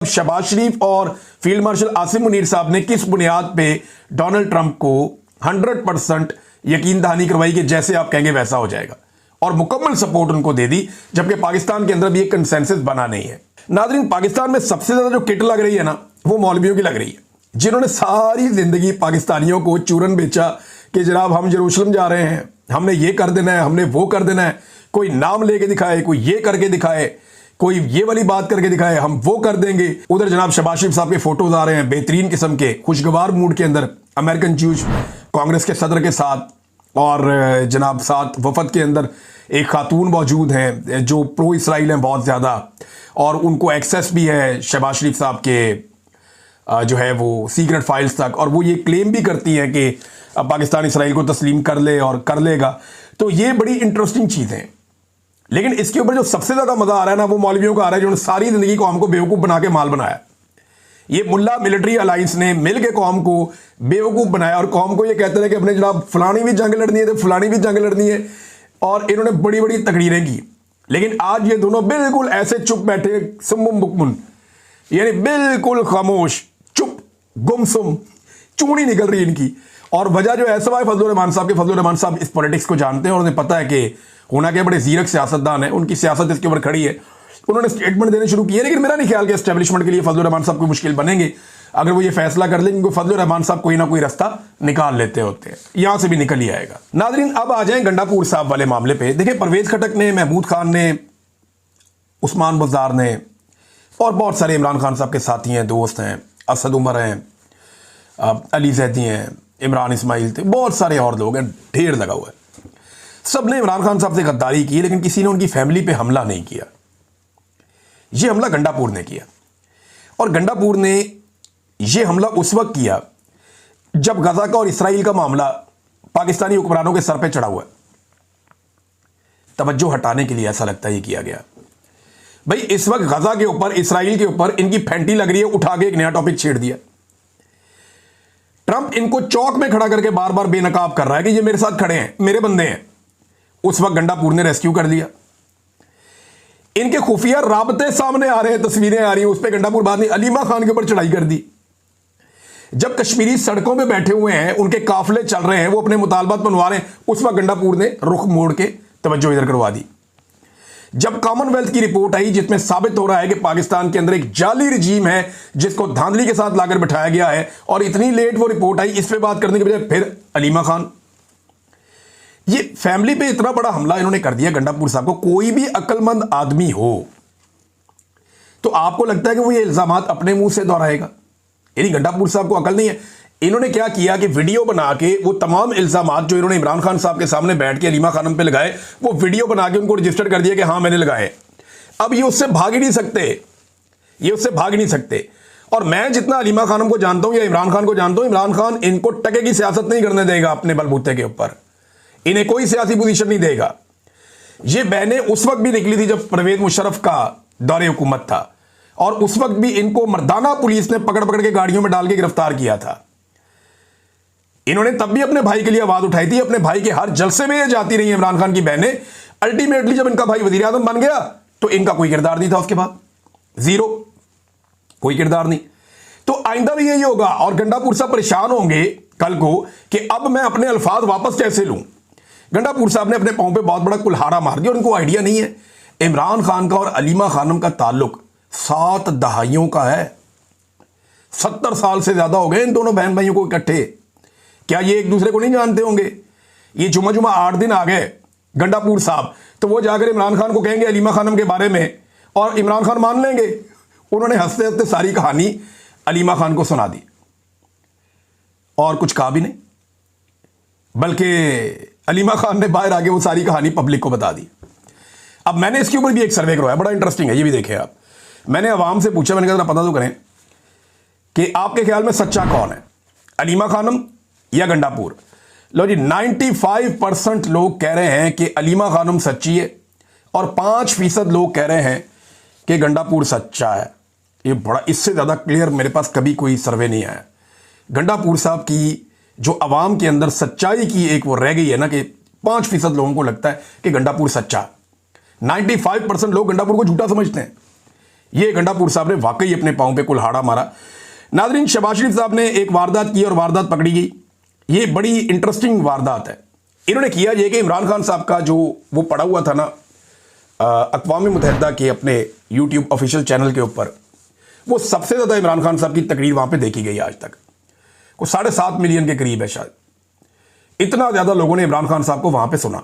शहबाज शरीफ और field marshal Asim Munir साहब ने किस बुनियाद पे डोनाल्ड ट्रंप को 100% यकीन दहानी करवाई कि जैसे आप कहेंगे वैसा हो जाएगा, और मुकम्मल सपोर्ट उनको दे दी, जबकि पाकिस्तान के अंदर भी एक कंसेंसस बना नहीं है। नाज़रीन, पाकिस्तान में सबसे ज्यादा जो किट लग रही है ना, वो मौलवियों की लग रही है, जिन्होंने सारी जिंदगी पाकिस्तानियों को चूरन बेचा कि जनाब हम यरूशलेम जा रहे हैं, हमने ये कर देना है, हमने वो कर देना है। कोई नाम लेके दिखाए, कोई ये करके दिखाए, कोई ये वाली बात करके दिखाए, हम वो कर देंगे। उधर जनाब शहबाज शरीफ साहब के फोटोज आ रहे हैं बेहतरीन किस्म के खुशगवार मूड के अंदर, अमेरिकन जूश कांग्रेस के सदर के साथ, और जनाब साथ वफद के अंदर एक खातून मौजूद हैं जो प्रो इसराइल हैं बहुत ज़्यादा, और उनको एक्सेस भी है शहबाज शरीफ साहब के जो है वो सीक्रेट फाइल्स तक, और वो ये क्लेम भी करती हैं कि पाकिस्तान इसराइल को तस्लीम कर ले और कर लेगा। तो ये बड़ी इंटरेस्टिंग चीज़ है। लेकिन इसके ऊपर जो सबसे ज़्यादा मज़ा आ रहा है ना, वो मौलवियों का आ रहा है, जिन्होंने सारी ज़िंदगी कौम को बेवकूफ़ बना के माल बनाया। ये मुल्ला मिलिट्री अलायंस ने मिल के कौम को बेवकूफ़ बनाया, और कौम को ये कहते रहे कि अपने जनाब फलानी भी जंग लड़नी है तो फलानी भी जंग लड़नी है, और इन्होंने बड़ी बड़ी तकरीरें की। लेकिन आज ये दोनों बिल्कुल ऐसे चुप बैठे, सुम्मुम बुकमुन, यानी बिल्कुल खामोश, चुप, गुमसुम, चूड़ी निकल रही इनकी। और वजह जो है सवाए फजलुर रहमान साहब के, फजलुर रहमान साहब इस पॉलिटिक्स को जानते हैं और उन्हें पता है कि होना के बड़े जीरक सियासतदान है, उनकी सियासत इसके ऊपर खड़ी है। उन्होंने स्टेटमेंट देने शुरू किए, लेकिन मेरा नहीं ख्याल कि एस्टेब्लिशमेंट के लिए फजलुर रहमान साहब कोई मुश्किल बनेंगे अगर वो ये फैसला कर लेंगे, क्योंकि फजलुर रहमान साहब कोई ना कोई रास्ता निकाल लेते होते हैं, यहां से भी निकल ही आएगा। नाज़रीन, अब आ जाएं गंडापुर साहब वाले मामले पे। देखिए, परवेज खटक ने, महमूद खान ने, उस्मान बुज़दार ने, और बहुत सारे इमरान खान साहब के साथी हैं, दोस्त हैं, असद उमर हैं, अली जैदी हैं, इमरान इस्माइल थे, बहुत सारे और लोग हैं, ढेर लगा हुआ है। सब ने इमरान खान साहब से गद्दारी की, लेकिन किसी ने उनकी फैमिली पे हमला नहीं किया। यह हमला गंडापुर ने किया, और गंडापुर ने यह हमला उस वक्त किया जब गजा का और इसराइल का मामला पाकिस्तानी हुक्मरानों के सर पे चढ़ा हुआ है। तवज्जो हटाने के लिए ऐसा लगता है ये किया गया। भाई, इस वक्त गजा के ऊपर, इसराइल के ऊपर इनकी फैंटी लग रही है, उठा के एक नया टॉपिक छेड़ दिया। ट्रंप इनको चौक में खड़ा करके बार बार बेनकाब कर रहा है कि ये मेरे साथ खड़े हैं, मेरे बंदे हैं। उस वक्त गंडापुर ने रेस्क्यू कर लिया। इनके खुफिया राबते सामने आ रहे हैं, तस्वीरें आ रही हैं, उस पर गंडापुर बाद ने अलीमा खान के ऊपर चढ़ाई कर दी। जब कश्मीरी सड़कों पे बैठे हुए हैं, उनके काफिले चल रहे हैं, वो अपने मुतालबात बनवा रहे हैं, उस वक्त गंडापुर ने रुख मोड़ के तवज्जो इधर करवा दी। जब कॉमनवेल्थ की रिपोर्ट आई जिसमें साबित हो रहा है कि पाकिस्तान के अंदर एक जाली रजीम है जिसको धांधली के साथ लाकर बिठाया गया है, और इतनी लेट वो रिपोर्ट आई, इस पे बात करने के बजाय फिर अलीमा खान, ये फैमिली पे इतना बड़ा हमला इन्होंने कर दिया गंडापुर साहब को। कोई भी अक्लमंद आदमी हो तो आपको लगता है कि वो ये इल्जामात अपने मुंह से दोहराएगा? यानी गंडापुर साहब को अकल नहीं है। इन्होंने क्या किया कि वीडियो बना के वो तमाम इल्जामात जो इन्होंने इमरान खान साहब के सामने बैठ के अलीमा खानम पे लगाए, वो वीडियो बना के उनको रजिस्टर कर दिया कि हाँ मैंने लगाए। अब ये उससे भाग ही नहीं सकते, ये उससे भाग ही नहीं सकते। और मैं जितना अलीमा खानम को जानता हूं या इमरान खान को जानता हूं, इमरान खान इनको टके की सियासत नहीं करने देगा अपने बलबूते के ऊपर, इन्हें कोई सियासी पोजीशन नहीं देगा। ये बयानें उस वक्त भी निकली थी जब परवेज मुशर्रफ का दौरे हुकूमत था, और उस वक्त भी इनको मर्दाना पुलिस ने पकड़ पकड़ के गाड़ियों में डाल के गिरफ्तार किया था। इन्होंने तब भी अपने भाई के लिए आवाज उठाई थी, अपने भाई के हर जलसे में ये जाती रही इमरान खान की बहनें। अल्टीमेटली जब इनका भाई वजीर आजम बन गया तो इनका कोई किरदार नहीं था, उसके बाद जीरो, कोई किरदार नहीं। तो आइंदा भी यही होगा, और गंडापुर साहब परेशान होंगे कल को कि अब मैं अपने अल्फाज वापस कैसे लूं। गंडापुर साहब ने अपने पांव पे बहुत बड़ा कुल्हाड़ा मार दिया, और उनको आइडिया नहीं है इमरान खान का और अलीमा खानम का ताल्लुक 7 दहाइयों का है। 70 साल से ज्यादा हो गए इन दोनों बहन भाइयों को इकट्ठे। क्या ये एक दूसरे को नहीं जानते होंगे? ये जुमा जुमा 8 दिन आ गए गंडापुर साहब, तो वो जाकर इमरान खान को कहेंगे अलीमा खानम के बारे में, और इमरान खान मान लेंगे। उन्होंने हंसते हंसते सारी कहानी अलीमा खान को सुना दी, और कुछ कहा भी नहीं, बल्कि अलीमा खान ने बाहर आके वो सारी कहानी पब्लिक को बता दी। अब मैंने इसके ऊपर भी एक सर्वे करवाया, बड़ा इंटरेस्टिंग है, ये भी देखें आप। मैंने अवाम से पूछा, मैंने कहा पता तो करें कि आपके ख्याल में सच्चा कौन है, अलीमा खानम या गंडापुर? लो जी, 95% लोग कह रहे हैं कि अलीमा खानम सच्ची है, और 5% लोग कह रहे हैं कि गंडापुर सच्चा है। ये बड़ा, इससे ज़्यादा क्लियर मेरे पास कभी कोई सर्वे नहीं आया। गंडापुर साहब की जो अवाम के अंदर सच्चाई की एक वो रह गई है ना, कि 5% लोगों को लगता है कि गंडापुर सच्चा। 95% लोग गंडापुर को झूठा समझते हैं। ये गंडापुर साहब ने वाकई अपने पांव पे कुल्हाड़ा मारा। नाजरीन, शहबाज शरीफ साहब ने एक वारदात की और वारदात पकड़ी गई। ये बड़ी इंटरेस्टिंग वारदात है। इन्होंने किया ये कि इमरान खान साहब का जो वो पड़ा हुआ था ना अक़वाम मुत्तहिदा के अपने यूट्यूब ऑफिशियल चैनल के ऊपर, वो सबसे ज़्यादा इमरान खान साहब की तकरीर वहाँ पे देखी गई आज तक। वो 7.5 मिलियन के करीब है शायद। इतना ज़्यादा लोगों ने इमरान खान साहब को वहाँ पे सुना।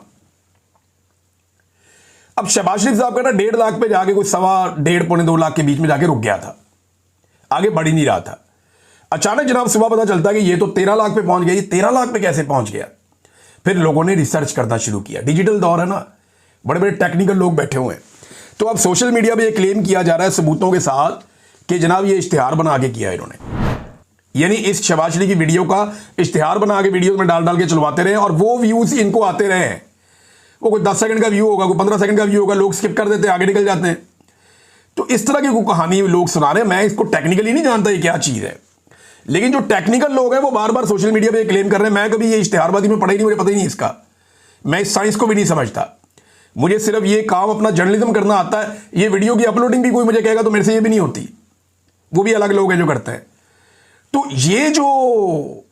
अब शहबाज शरीफ साहब का ना 1.5 लाख पे जाके कुछ 1.5 पौने 2 लाख के बीच में जाके रुक गया था, आगे बढ़ ही नहीं रहा था। अचानक जनाब सुबह पता चलता है कि ये तो 13 लाख पे पहुंच गया। ये 13 लाख पे कैसे पहुंच गया? फिर लोगों ने रिसर्च करना शुरू किया। डिजिटल दौर है ना, बड़े बड़े टेक्निकल लोग बैठे हुए हैं। तो अब सोशल मीडिया पे ये क्लेम किया जा रहा है सबूतों के साथ कि जनाब ये इश्तिहार बना के किया इन्होंने, यानी इस शहबाज शरीफ की वीडियो का इश्तिहार बना के वीडियो में डाल डाल के चलवाते रहे और वो व्यूज इनको आते रहे हैं। वो कोई 10 सेकंड का व्यू होगा, कोई 15 सेकंड का व्यू होगा, लोग स्किप कर देते हैं, आगे निकल जाते हैं। तो इस तरह की कोई कहानी लोग सुना रहे हैं। मैं इसको टेक्निकली नहीं जानता ये क्या चीज़ है, लेकिन जो टेक्निकल लोग हैं वो बार बार सोशल मीडिया पे क्लेम कर रहे हैं। मैं कभी ये इश्तिहारबाजी में पढ़ा ही नहीं, मुझे पता ही नहीं इसका। मैं इस साइंस को भी नहीं समझता। मुझे सिर्फ ये काम अपना जर्नलिज्म करना आता है। ये वीडियो की अपलोडिंग भी कोई मुझे कहेगा तो मेरे से ये भी नहीं होती, वो भी अलग लोग हैं जो करते हैं। तो ये जो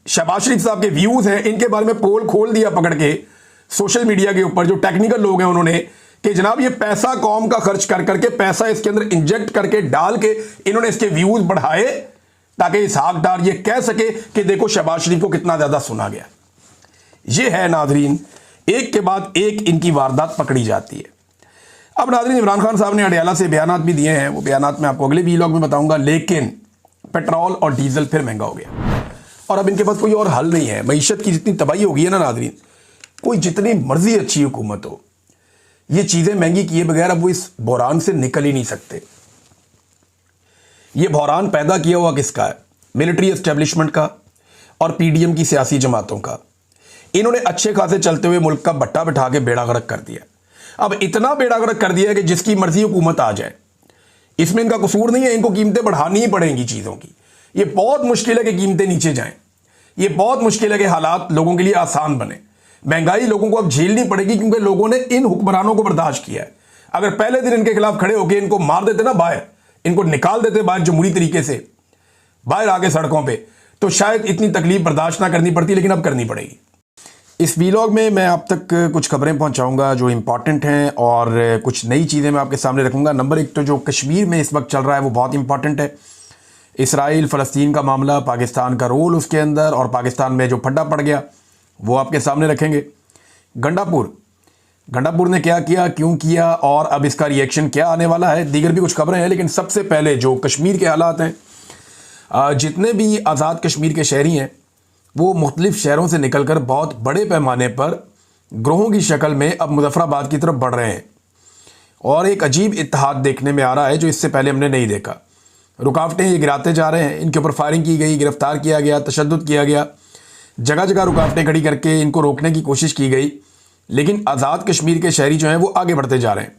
शहबाज शरीफ साहब के व्यूज हैं, इनके बारे में पोल खोल दिया पकड़ के सोशल मीडिया के ऊपर। जो टेक्निकल लोग हैं उन्होंने कि जनाब ये पैसा कौम का खर्च कर करके, पैसा इसके अंदर इंजेक्ट करके डाल के इन्होंने इसके व्यूज बढ़ाए ताकि इसहाक डार ये कह सके कि देखो शहबाज शरीफ को कितना ज्यादा सुना गया। ये है नाजरीन, एक के बाद एक इनकी वारदात पकड़ी जाती है। अब नाजरीन, इमरान खान साहब ने अडयाला से बयानात भी दिए हैं। वो बयानात मैं आपको अगले वीलॉग में बताऊंगा। लेकिन पेट्रोल और डीजल फिर महंगा हो गया और अब इनके पास कोई और हल नहीं है। मईशत की जितनी तबाही हो गई है ना नाजरीन, कोई जितनी मर्जी अच्छी हुकूमत हो, ये चीजें महंगी किए बगैर अब वो इस बहरान से निकल ही नहीं सकते। ये बहरान पैदा किया हुआ किसका है? मिलिट्री एस्टेब्लिशमेंट का और पीडीएम की सियासी जमातों का। इन्होंने अच्छे खासे चलते हुए मुल्क का बट्टा बिठा के बेड़ा गर्क कर दिया। अब इतना बेड़ा गर्क कर दिया कि जिसकी मर्जी हुकूमत आ जाए, इसमें इनका कसूर नहीं है। इनको कीमतें बढ़ानी ही पड़ेंगी चीज़ों की। ये बहुत मुश्किल है कि कीमतें नीचे जाएं। ये बहुत मुश्किल है कि हालात लोगों के लिए आसान बने। महंगाई लोगों को अब झेलनी पड़ेगी क्योंकि लोगों ने इन हुक्मरानों को बर्दाश्त किया है। अगर पहले दिन इनके खिलाफ खड़े होकर इनको मार देते ना बाहर, इनको निकाल देते बाहर जमहूरी तरीके से, बाहर आके सड़कों पे, तो शायद इतनी तकलीफ बर्दाश्त ना करनी पड़ती, लेकिन अब करनी पड़ेगी। इस वीलॉग में मैं आप तक कुछ खबरें पहुंचाऊंगा जो इंपॉर्टेंट हैं और कुछ नई चीज़ें मैं आपके सामने रखूंगा। नंबर 1 तो जो कश्मीर में इस वक्त चल रहा है वो बहुत इंपॉर्टेंट है। इसराइल फ़लस्तीन का मामला, पाकिस्तान का रोल उसके अंदर और पाकिस्तान में जो फड्डा पड़ गया वो आपके सामने रखेंगे। गंडापुर ने क्या किया, क्यों किया और अब इसका रिएक्शन क्या आने वाला है। दीगर भी कुछ खबरें हैं, लेकिन सबसे पहले जो कश्मीर के हालात हैं, जितने भी आज़ाद कश्मीर के शहरी हैं वो मुख्तलिफ शहरों से निकलकर बहुत बड़े पैमाने पर ग्रोहों की शक्ल में अब मुजफ्फराबाद की तरफ बढ़ रहे हैं और एक अजीब इत्तेहाद देखने में आ रहा है जो इससे पहले हमने नहीं देखा। रुकावटें ये गिराते जा रहे हैं। इनके ऊपर फायरिंग की गई, गिरफ्तार किया गया, तशद्दुद किया गया, जगह जगह रुकावटें खड़ी करके इनको रोकने की कोशिश की गई, लेकिन आज़ाद कश्मीर के शहरी जो हैं वो आगे बढ़ते जा रहे हैं।